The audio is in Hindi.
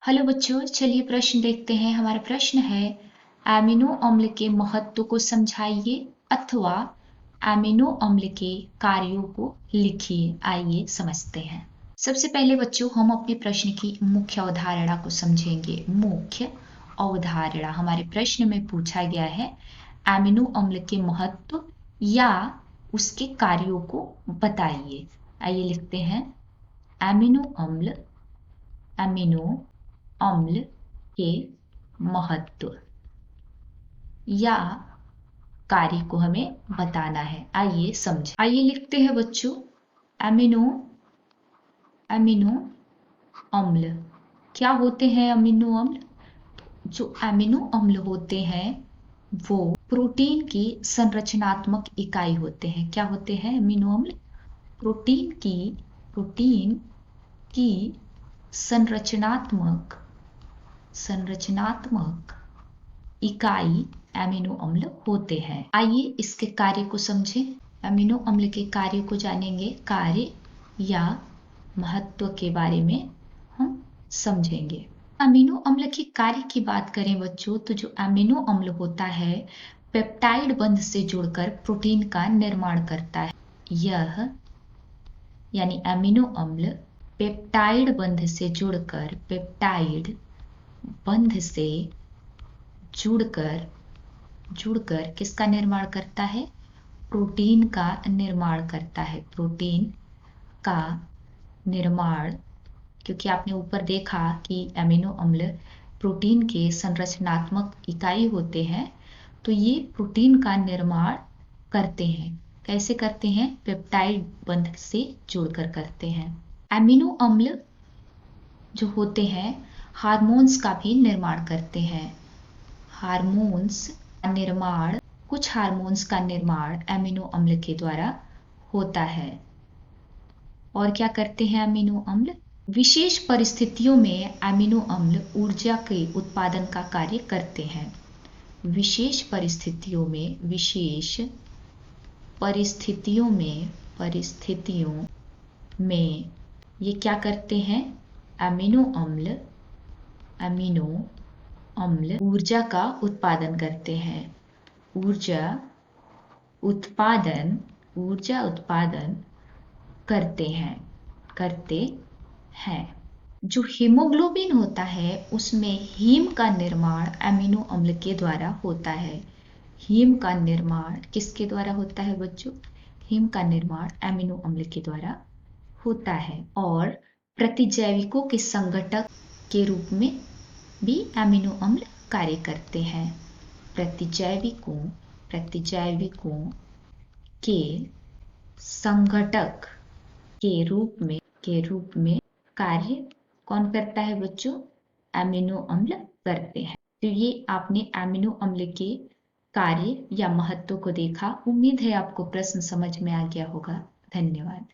हेलो बच्चों, चलिए प्रश्न देखते हैं। हमारा प्रश्न है एमिनो अम्ल के महत्व को समझाइए अथवा एमिनो अम्ल के कार्यों को लिखिए। आइए समझते हैं। सबसे पहले बच्चों हम अपने प्रश्न की मुख्य अवधारणा को समझेंगे। मुख्य अवधारणा हमारे प्रश्न में पूछा गया है एमिनो अम्ल के महत्व या उसके कार्यों को बताइए। आइए लिखते हैं एमिनो अम्ल अम्ल के महत्व या कार्य को हमें बताना है। आइए समझें। आइए लिखते हैं बच्चों अमीनो अम्ल। क्या होते हैं अमीनो अम्ल? जो अमीनो अम्ल होते हैं वो प्रोटीन की संरचनात्मक इकाई होते हैं। क्या होते हैं अमीनो अम्ल? प्रोटीन की संरचनात्मक इकाई अमीनो अम्ल होते हैं। आइए इसके कार्य को समझें। अमीनो अम्ल के कार्य को जानेंगे। कार्य या महत्व के बारे में हम समझेंगे। अमीनो अम्ल के कार्य की बात करें बच्चों, तो जो अमीनो अम्ल होता है पेप्टाइड बंध से जुड़कर प्रोटीन का निर्माण करता है। यह यानी अमीनो अम्ल पेप्टाइड बंध से जुड़कर किसका निर्माण करता है? प्रोटीन का निर्माण करता है। प्रोटीन का निर्माण, क्योंकि आपने ऊपर देखा कि अमीनो अम्ल प्रोटीन के संरचनात्मक इकाई होते हैं, तो ये प्रोटीन का निर्माण करते हैं। कैसे करते हैं? पेप्टाइड बंध से जुड़कर करते हैं। अमीनो अम्ल जो होते हैं हार्मोन्स का भी निर्माण करते हैं। कुछ हार्मोन्स का निर्माण अमीनो अम्ल के द्वारा होता है। और क्या करते हैं अमीनो अम्ल? विशेष परिस्थितियों में अमीनो अम्ल ऊर्जा के उत्पादन का कार्य करते हैं। विशेष परिस्थितियों में ये क्या करते हैं? अमीनो अम्ल ऊर्जा का उत्पादन करते हैं। ऊर्जा उत्पादन करते हैं। जो हीमोग्लोबिन होता है उसमें हीम का निर्माण अमीनो अम्ल के द्वारा होता है। हीम का निर्माण किसके द्वारा होता है बच्चों? हीम का निर्माण अमीनो अम्ल के द्वारा होता है। और प्रतिजैविकों के संघटक के रूप में भी अमीनो अम्ल कार्य करते हैं। प्रतिजैविकों के संघटक के रूप में कार्य कौन करता है बच्चों? अमीनो अम्ल करते हैं। तो ये आपने अमीनो अम्ल के कार्य या महत्व को देखा। उम्मीद है आपको प्रश्न समझ में आ गया होगा। धन्यवाद।